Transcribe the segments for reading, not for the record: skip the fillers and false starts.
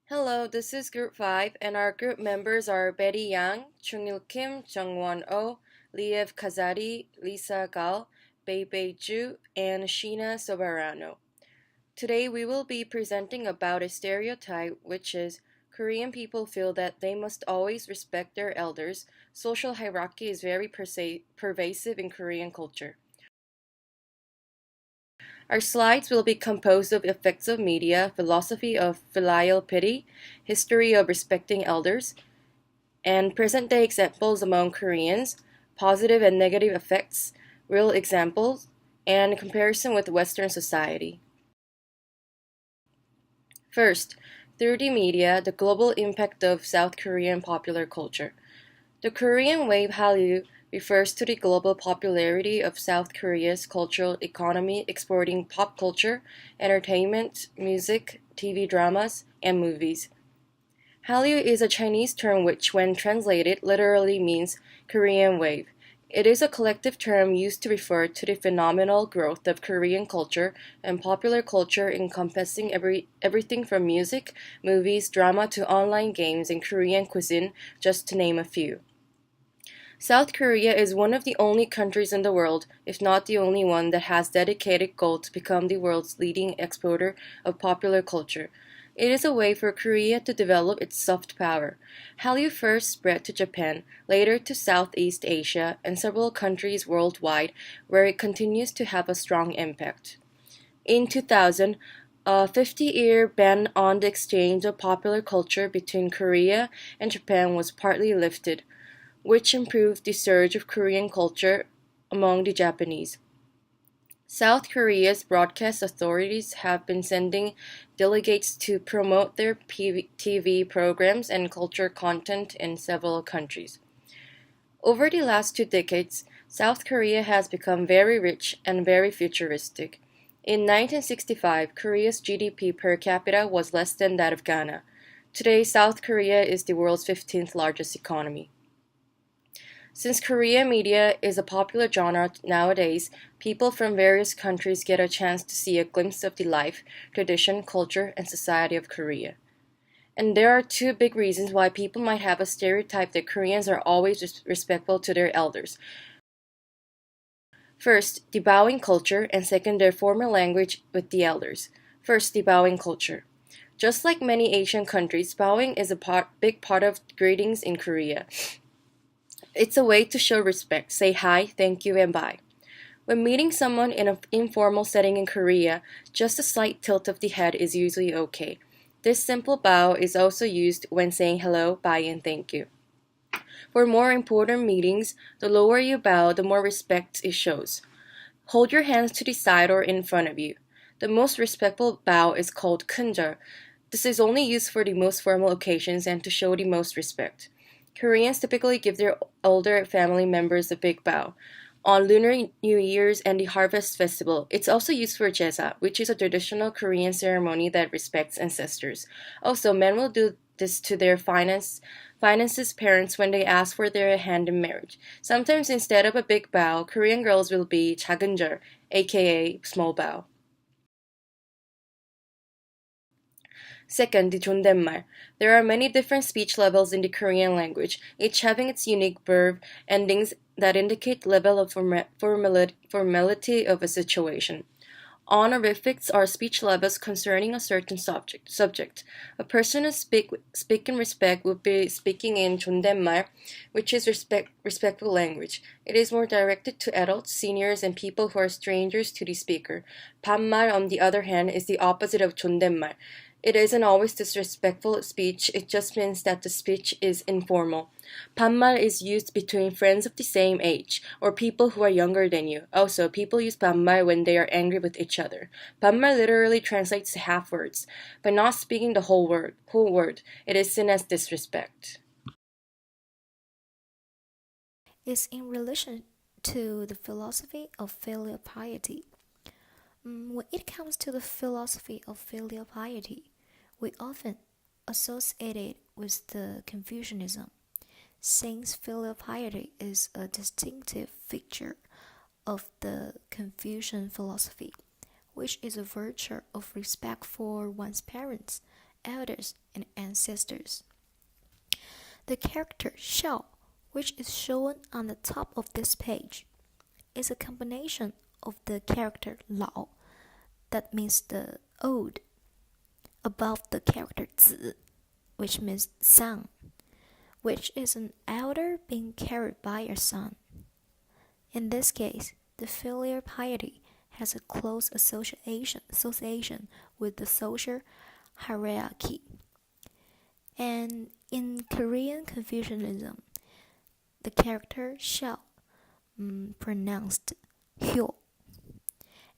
Hello, this is Group 5, and our group members are Betty Yang, Chungil Kim, Jungwon Oh, Liev Kazadi, Lisa Gal, Bei Ju, and Sheena Soberano. Today we will be presenting about a stereotype, which is Korean people feel that they must always respect their elders. Social hierarchy is very pervasive in Korean culture. Our slides will be composed of effects of media, philosophy of filial piety, history of respecting elders, and present-day examples among Koreans, positive and negative effects, real examples, and comparison with Western society. First, through the media, the global impact of South Korean popular culture. The Korean wave Hallyu refers to the global popularity of South Korea's cultural economy exporting pop culture, entertainment, music, TV dramas, and movies. Hallyu is a Chinese term which, when translated, literally means Korean wave. It is a collective term used to refer to the phenomenal growth of Korean culture and popular culture encompassing everything from music, movies, drama to online games and Korean cuisine, just to name a few. South Korea is one of the only countries in the world, if not the only one, that has dedicated goal to become the world's leading exporter of popular culture. It is a way for Korea to develop its soft power. Hallyu first spread to Japan, later to Southeast Asia, and several countries worldwide, where it continues to have a strong impact. In 2000, a 50-year ban on the exchange of popular culture between Korea and Japan was partly lifted, which improved the surge of Korean culture among the Japanese. South Korea's broadcast authorities have been sending delegates to promote their TV programs and culture content in several countries. Over the last 2 decades, South Korea has become very rich and very futuristic. In 1965, Korea's GDP per capita was less than that of Ghana. Today, South Korea is the world's 15th largest economy. Since Korean media is a popular genre nowadays, people from various countries get a chance to see a glimpse of the life, tradition, culture, and society of Korea. And there are two big reasons why people might have a stereotype that Koreans are always respectful to their elders. First, the bowing culture, and second, their formal language with the elders. First, the bowing culture. Just like many Asian countries, bowing is a big part of greetings in Korea. It's a way to show respect. Say hi, thank you, and bye. When meeting someone in an informal setting in Korea, just a slight tilt of the head is usually okay. This simple bow is also used when saying hello, bye, and thank you. For more important meetings, the lower you bow, the more respect it shows. Hold your hands to the side or in front of you. The most respectful bow is called kunjeol. This is only used for the most formal occasions and to show the most respect. Koreans typically give their older family members a big bow. On Lunar New Year's and the Harvest Festival, it's also used for jesa, which is a traditional Korean ceremony that respects ancestors. Also, men will do this to their finances parents when they ask for their hand in marriage. Sometimes instead of a big bow, Korean girls will be 작은 절, aka small bow. Second, the 존댓말. There are many different speech levels in the Korean language, each having its unique verb endings that indicate level of formality of a situation. Honorifics are speech levels concerning a certain subject. A person who speak in respect would be speaking in 존댓말, which is respectful language. It is more directed to adults, seniors, and people who are strangers to the speaker. 반말, on the other hand, is the opposite of 존댓말. It isn't always disrespectful speech, it just means that the speech is informal. 반말 is used between friends of the same age, or people who are younger than you. Also, people use 반말 when they are angry with each other. 반말 literally translates to half words. By not speaking the whole word, it is seen as disrespect. Is in relation to the philosophy of filial piety. When it comes to the philosophy of filial piety, we often associate it with the Confucianism, since filial piety is a distinctive feature of the Confucian philosophy, which is a virtue of respect for one's parents elders and ancestors. The character Xiao, which is shown on the top of this page, is a combination of the character Lao, that means the old, above the character Zi, which means son, which is an elder being carried by a son. In this case, the filial piety has a close association with the social hierarchy. And in Korean Confucianism, the character Xiao, pronounced Hyo.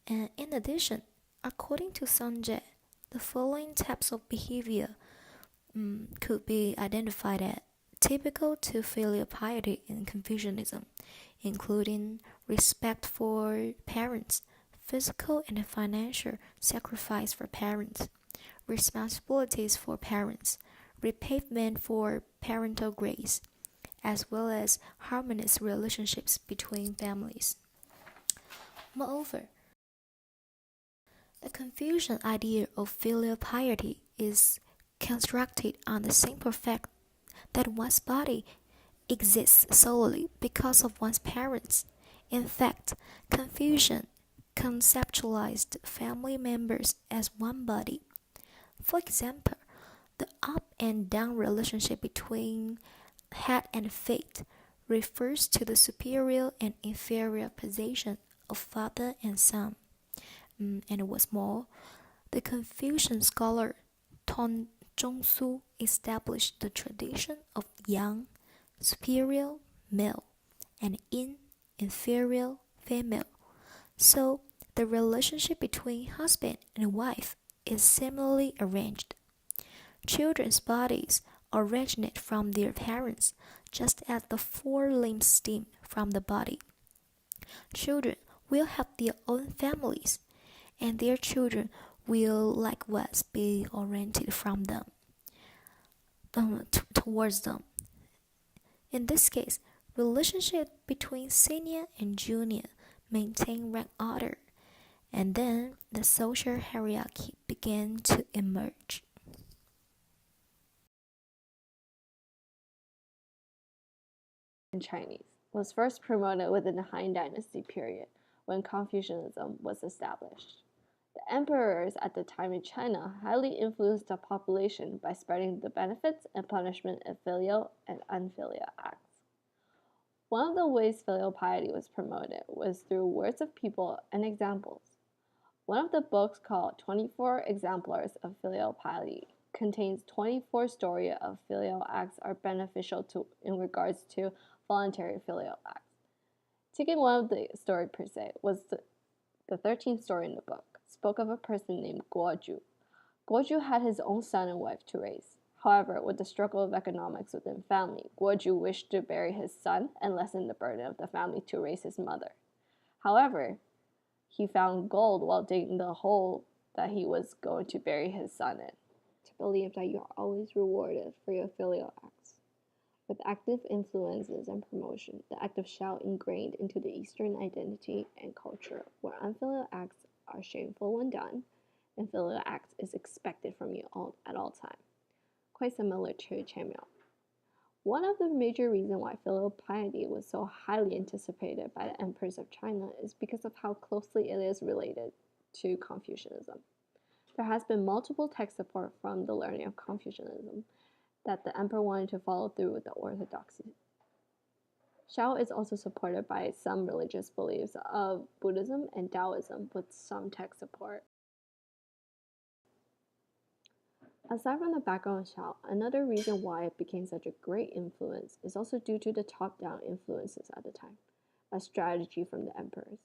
And in addition, according to Sanjay, the following types of behavior could be identified as typical to filial piety in Confucianism, including respect for parents, physical and financial sacrifice for parents, responsibilities for parents, repayment for parental grace, as well as harmonious relationships between families. Moreover, the Confucian idea of filial piety is constructed on the simple fact that one's body exists solely because of one's parents. In fact, Confucian conceptualized family members as one body. For example, the up and down relationship between head and feet refers to the superior and inferior position of father and son. And what's more, the Confucian scholar Tong Zhongsu established the tradition of yang, superior, male, and yin, inferior, female. So, the relationship between husband and wife is similarly arranged. Children's bodies originate from their parents, just as the four limbs stem from the body. Children will have their own families, and their children will likewise be oriented from them towards them. In this case, relationship between senior and junior maintain rank order, and then the social hierarchy began to emerge. In Chinese was first promoted within the Han Dynasty period when Confucianism was established. The emperors at the time in China highly influenced the population by spreading the benefits and punishment of filial and unfilial acts. One of the ways filial piety was promoted was through words of people and examples. One of the books called 24 Exemplars of Filial Piety contains 24 stories of filial acts are beneficial in regards to voluntary filial acts. Taking one of the story per se was the 13th story in the book spoke of a person named Guoju. Guoju had his own son and wife to raise. However, with the struggle of economics within family, Guoju wished to bury his son and lessen the burden of the family to raise his mother. However, he found gold while digging the hole that he was going to bury his son in. To believe that you are always rewarded for your filial acts. With active influences and promotion, the act of Xiao ingrained into the Eastern identity and culture, where unfilial acts are shameful when done, and filial acts is expected from you at all times. Quite similar to Chamiao. One of the major reasons why filial piety was so highly anticipated by the emperors of China is because of how closely it is related to Confucianism. There has been multiple text support from the learning of Confucianism that the emperor wanted to follow through with the orthodoxy. Xiao is also supported by some religious beliefs of Buddhism and Taoism with some text support. Aside from the background of Xiao, another reason why it became such a great influence is also due to the top-down influences at the time, a strategy from the emperors.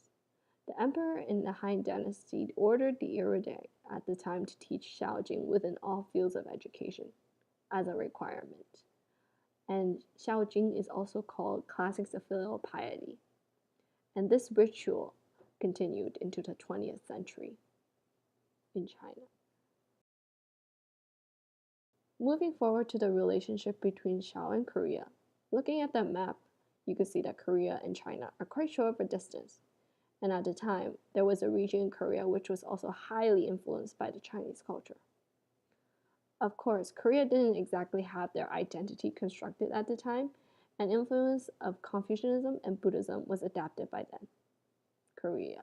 The emperor in the Han Dynasty ordered the erudite at the time to teach Xiaojing within all fields of education as a requirement. And Xiaojing is also called Classics of Filial Piety. And this ritual continued into the 20th century in China. Moving forward to the relationship between Xiao and Korea, looking at that map, you can see that Korea and China are quite short of a distance. And at the time, there was a region in Korea which was also highly influenced by the Chinese culture. Of course, Korea didn't exactly have their identity constructed at the time, and influence of Confucianism and Buddhism was adapted by then. Korea.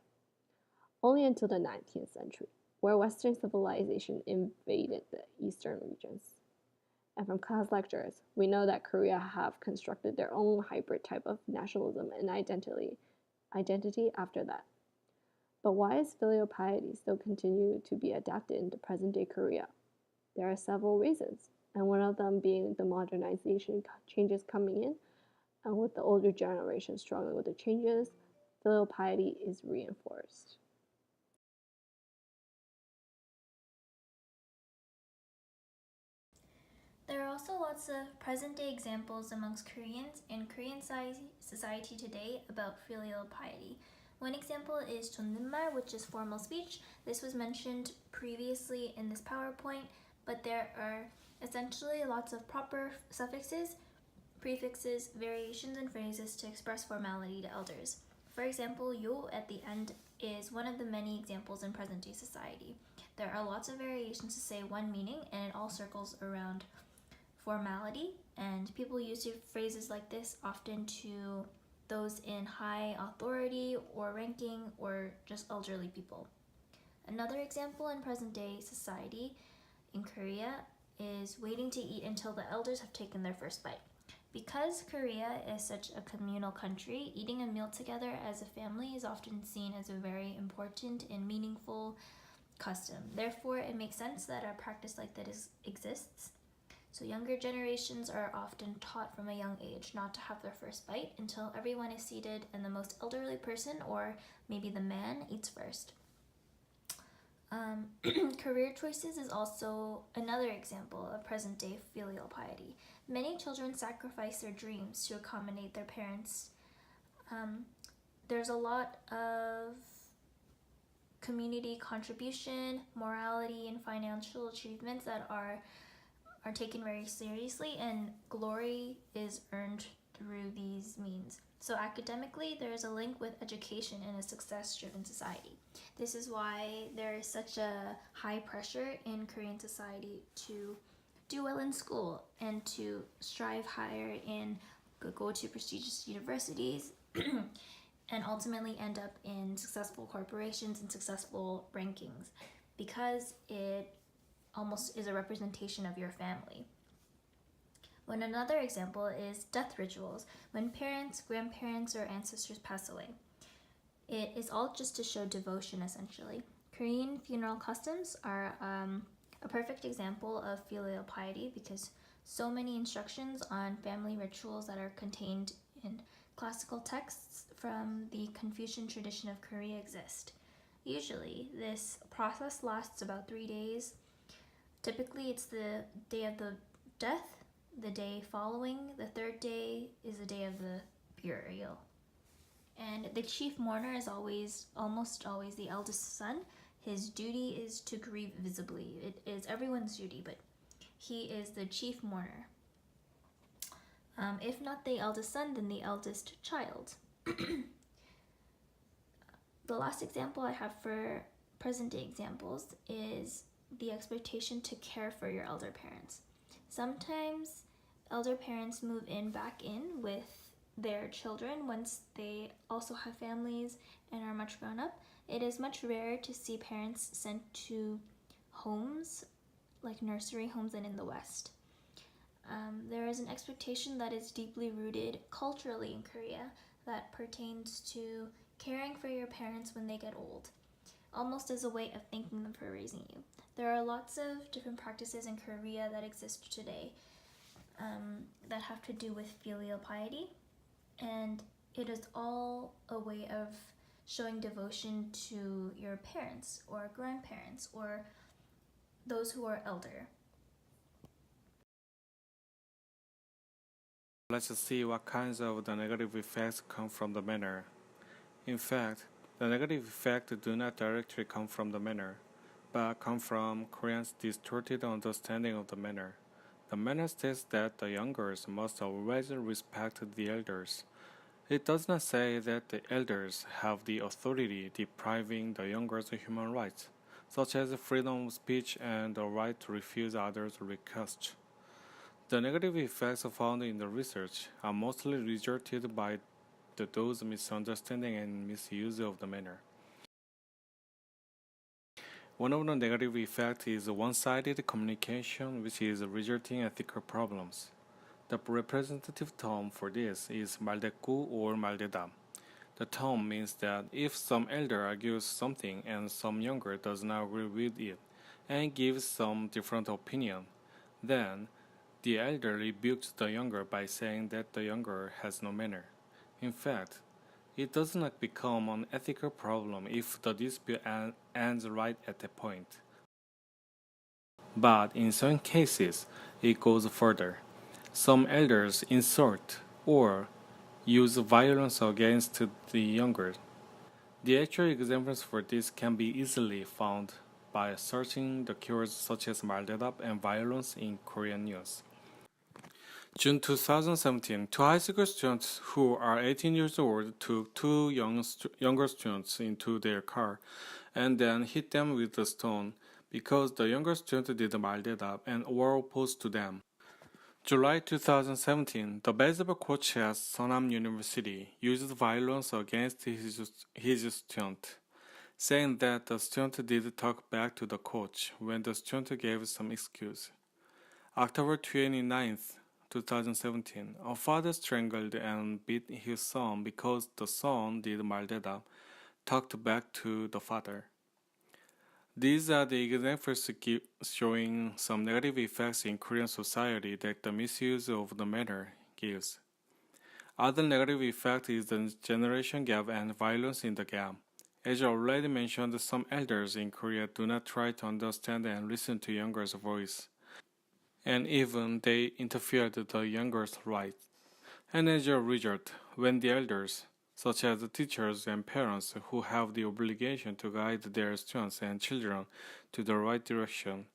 Only until the 19th century, where Western civilization invaded the eastern regions. And from class lectures, we know that Korea have constructed their own hybrid type of nationalism and identity after that. But why is filial piety still continue to be adapted into present-day Korea? There are several reasons, and one of them being the modernization changes coming in, and with the older generation struggling with the changes, filial piety is reinforced. There are also lots of present day examples amongst Koreans and Korean society today about filial piety. One example is 존댓말, which is formal speech. This was mentioned previously in this PowerPoint, but there are essentially lots of proper suffixes, prefixes, variations, and phrases to express formality to elders. For example, yo at the end is one of the many examples in present day society. There are lots of variations to say one meaning, and it all circles around formality, and people use phrases like this often to those in high authority or ranking or just elderly people. Another example in present day society in Korea is waiting to eat until the elders have taken their first bite. Because Korea is such a communal country, eating a meal together as a family is often seen as a very important and meaningful custom. Therefore, it makes sense that a practice like that exists. So younger generations are often taught from a young age not to have their first bite until everyone is seated and the most elderly person, or maybe the man, eats first. Career choices is also another example of present day filial piety. Many children sacrifice their dreams to accommodate their parents. There's a lot of community contribution, morality, and financial achievements that are taken very seriously, and glory is earned through these means. So academically, there is a link with education in a success-driven society. This is why there is such a high pressure in Korean society to do well in school and to strive higher and go to prestigious universities and ultimately end up in successful corporations and successful rankings, because it almost is a representation of your family. When another example is death rituals, when parents, grandparents, or ancestors pass away. It is all just to show devotion, essentially. Korean funeral customs are a perfect example of filial piety because so many instructions on family rituals that are contained in classical texts from the Confucian tradition of Korea exist. Usually, this process lasts about 3 days. Typically, it's the day of the death, the day following, the third day is the day of the burial. And the chief mourner is almost always the eldest son. His duty is to grieve visibly. It is everyone's duty, but he is the chief mourner. If not the eldest son, then the eldest child. The last example I have for present day examples is the expectation to care for your elder parents. Sometimes elder parents move back in with their children once they also have families and are much grown up. It is much rarer to see parents sent to homes like nursery homes and in the West. There is an expectation that is deeply rooted culturally in Korea that pertains to caring for your parents when they get old, almost as a way of thanking them for raising you. There are lots of different practices in Korea that exist today that have to do with filial piety, and it is all a way of showing devotion to your parents or grandparents or those who are elder. Let's see what kinds of the negative effects come from the manner. In fact, the negative effects do not directly come from the manner, but come from Koreans' distorted understanding of the manner. The manner states that the youngers must always respect the elders. It does not say that the elders have the authority depriving the youngers of human rights. such as freedom of speech and the right to refuse others' requests. The negative effects found in the research are mostly resulted by those misunderstanding and misuse of the manner. One of the negative effects is one-sided communication, which is resulting in ethical problems. The representative term for this is 말대꾸 or 말대답. The term means that if some elder argues something and some younger does not agree with it and gives some different opinion, then the elder rebukes the younger by saying that the younger has no manner. In fact, it does not become an ethical problem if the dispute ends right at that point. But in some cases, it goes further. Some elders insult or use violence against the younger. The actual examples for this can be easily found by searching the keywords such as 말대답 and violence in Korean news. June 2017, two high school students who are 18 years old took two younger students into their car and then hit them with a stone because the younger student did 말대답 and were opposed to them. July 2017, the baseball coach at Sonam University used violence against his student, saying that the student did talk back to the coach when the student gave some excuse. October 29th, 2017, a father strangled and beat his son because the son did 말대답, talked back to the father. These are the examples showing some negative effects in Korean society that the misuse of the manner gives. Other negative effect is the generation gap and violence in the gap. As I already mentioned, some elders in Korea do not try to understand and listen to younger's voice, and even they interfere with the younger's rights. And as a result, when the elders, such as the teachers and parents who have the obligation to guide their students and children to the right direction,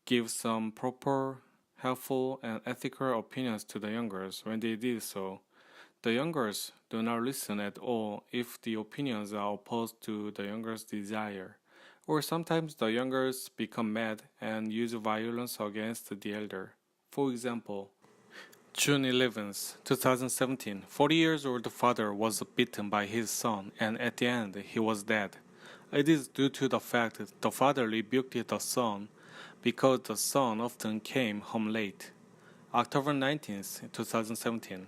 give some proper, helpful, and ethical opinions to the youngers when they did so, the youngers do not listen at all if the opinions are opposed to the youngers' desire, or sometimes the youngers become mad and use violence against the elder. For example, June 11th, 2017, 40 years old father was beaten by his son and at the end he was dead. It is due to the fact that the father rebuked the son because the son often came home late. October 19th, 2017,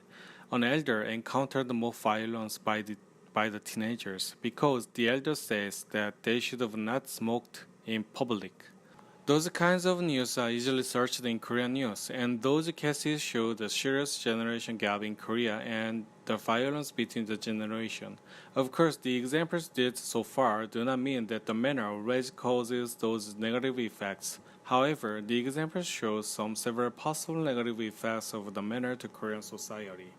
an elder encountered more violence by the teenagers because the elder says that they should have not smoked in public. Those kinds of news are easily searched in Korean news, and those cases show the serious generation gap in Korea and the violence between the generation. Of course, the examples did so far do not mean that the manner always causes those negative effects. However, the examples show some several possible negative effects of the manner to Korean society.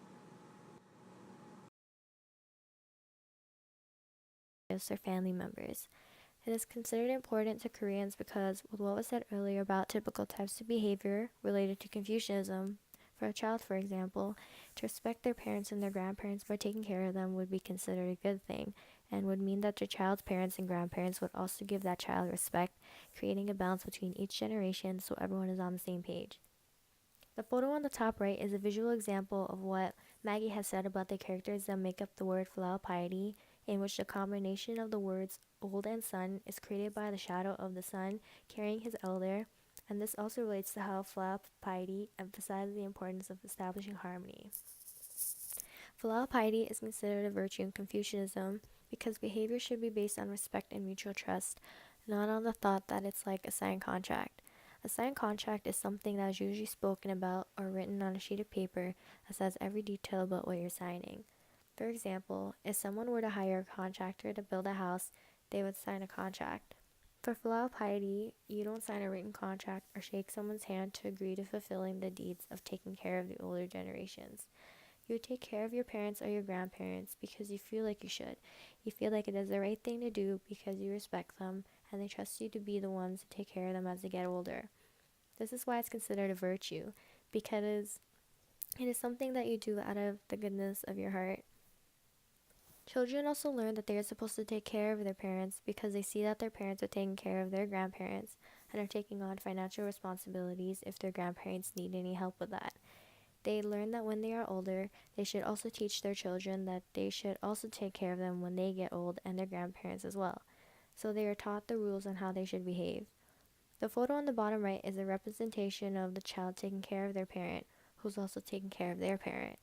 Their family members. It is considered important to Koreans because, with what was said earlier about typical types of behavior related to Confucianism, for a child, for example, to respect their parents and their grandparents by taking care of them would be considered a good thing, and would mean that the child's parents and grandparents would also give that child respect, creating a balance between each generation so everyone is on the same page. The photo on the top right is a visual example of what Maggie has said about the characters that make up the word filial piety, in which the combination of the words old and son is created by the shadow of the son carrying his elder, and this also relates to how filial piety emphasizes the importance of establishing harmony. Filial piety is considered a virtue in Confucianism because behavior should be based on respect and mutual trust, not on the thought that it's like a signed contract. A signed contract is something that is usually spoken about or written on a sheet of paper that says every detail about what you're signing. For example, if someone were to hire a contractor to build a house, they would sign a contract. For filial piety, you don't sign a written contract or shake someone's hand to agree to fulfilling the deeds of taking care of the older generations. You would take care of your parents or your grandparents because you feel like you should. You feel like it is the right thing to do because you respect them and they trust you to be the ones to take care of them as they get older. This is why it's considered a virtue, because it is something that you do out of the goodness of your heart. Children also learn that they are supposed to take care of their parents because they see that their parents are taking care of their grandparents and are taking on financial responsibilities if their grandparents need any help with that. They learn that when they are older, they should also teach their children that they should also take care of them when they get old and their grandparents as well. So they are taught the rules on how they should behave. The photo on the bottom right is a representation of the child taking care of their parent, who's also taking care of their parent.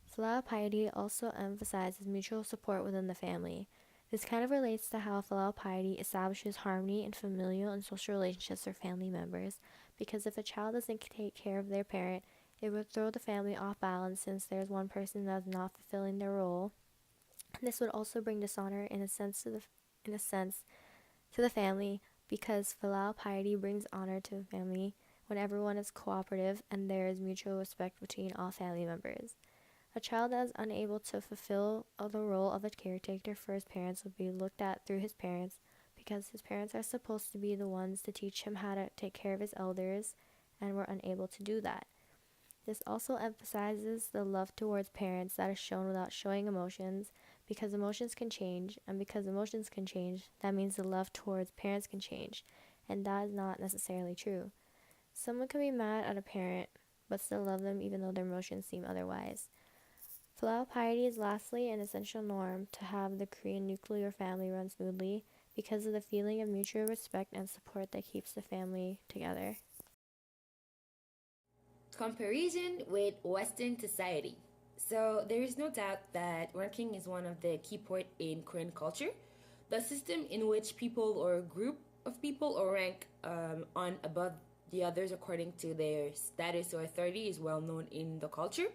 Filial piety also emphasizes mutual support within the family. This kind of relates to how filial piety establishes harmony in familial and social relationships for family members, because if a child doesn't take care of their parent, it would throw the family off balance since there's one person that's not fulfilling their role. And this would also bring dishonor in a sense to the family, because filial piety brings honor to a family when everyone is cooperative and there is mutual respect between all family members. A child that is unable to fulfill the role of a caretaker for his parents will be looked at through his parents, because his parents are supposed to be the ones to teach him how to take care of his elders and were unable to do that. This also emphasizes the love towards parents that is shown without showing emotions, because emotions can change, and because emotions can change, that means the love towards parents can change, and that is not necessarily true. Someone can be mad at a parent, but still love them even though their emotions seem otherwise. Filial piety is lastly an essential norm to have the Korean nuclear family run smoothly because of the feeling of mutual respect and support that keeps the family together. Comparison with Western society. So there is no doubt that ranking is one of the key points in Korean culture. The system in which people or a group of people are ranked on above the others according to their status or authority is well known in the culture.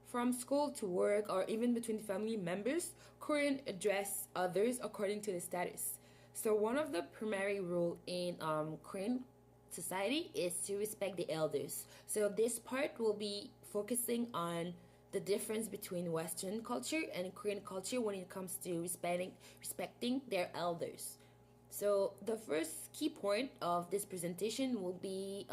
From school to work or even between family members, Korean address others according to the status. So one of the primary rule in Korean society is to respect the elders. So this part will be focusing on the difference between Western culture and Korean culture when it comes to respecting their elders. So the first key point of this presentation will be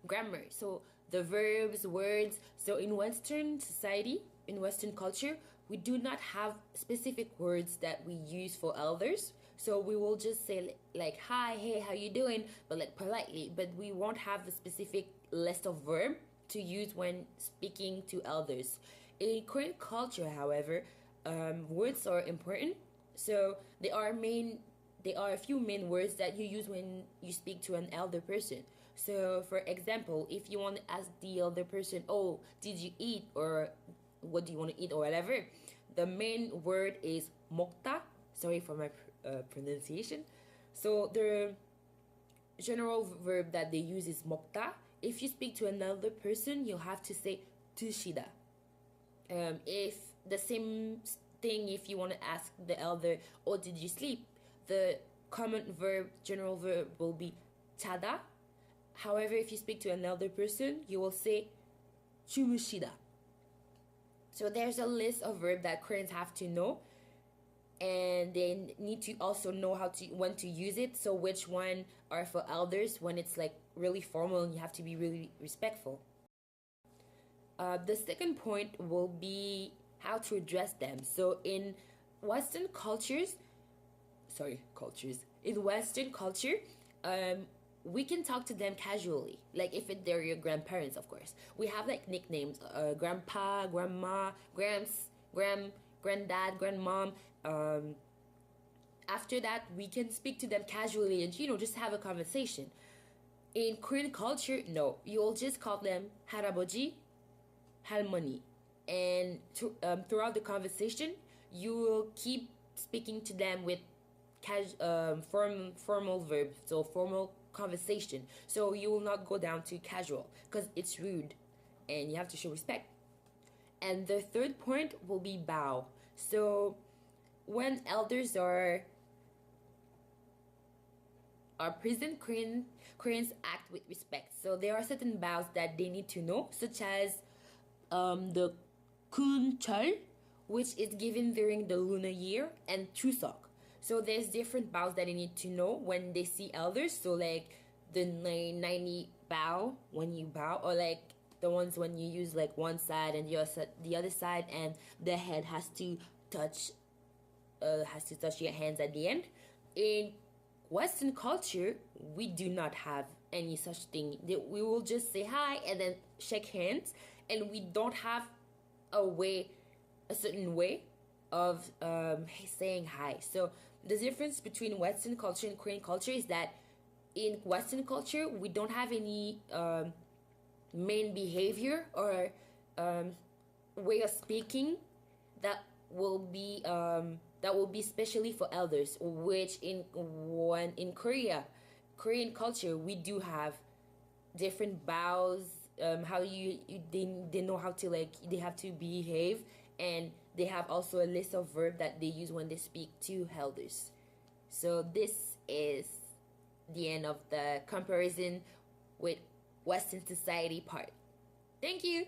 grammar. So the verbs, words. So in Western society, in Western culture, we do not have specific words that we use for elders. So we will just say like hi, hey, how you doing, but like politely. But we won't have the specific list of verb to use when speaking to elders. In Korean culture, however, words are important. So there are a few main words that you use when you speak to an elder person. So for example, if you want to ask the elder person, oh, did you eat, or what do you want to eat, or whatever, the main word is 먹다. Sorry for my pronunciation. So the general verb that they use is 먹다. If you speak to another person, you'll have to say 드시다. If the same thing, if you want to ask the elder, oh, did you sleep, the common verb, general verb will be 자다. However, if you speak to an elder person, you will say 주무시다. So there's a list of verbs that Koreans have to know, and they need to also know when to use it. So which one are for elders when it's like really formal and you have to be really respectful. The second point will be how to address them. So in Western cultures, in Western culture, we can talk to them casually, like if they're your grandparents, of course. We have like nicknames, grandpa, grandma, granddad, grandmom. After that, we can speak to them casually and just have a conversation. In Korean culture, no, you'll just call them 할아버지, 할머니, and throughout the conversation, you will keep speaking to them with formal verbs, so formal conversation. So you will not go down to casual because it's rude and you have to show respect. And the third point will be bow. So when elders are present, Koreans act with respect. So there are certain bows that they need to know, such as the kunchol, which is given during the lunar year, and chuseok. So there's different bows that they need to know when they see elders. So like the 90 bow when you bow, or like the ones when you use like one side and the other side, and the head touch has to touch your hands at the end. In Western culture, we do not have any such thing. We will just say hi and then shake hands, and we don't have a certain way of saying hi. So the difference between Western culture and Korean culture is that in Western culture, we don't have any main behavior or way of speaking that will be specially for elders, which in Korean culture, we do have different bows, how they know how to, like, they have to behave, and they have also a list of verb that they use when they speak to elders. So this is the end of the comparison with Western society part. Thank you.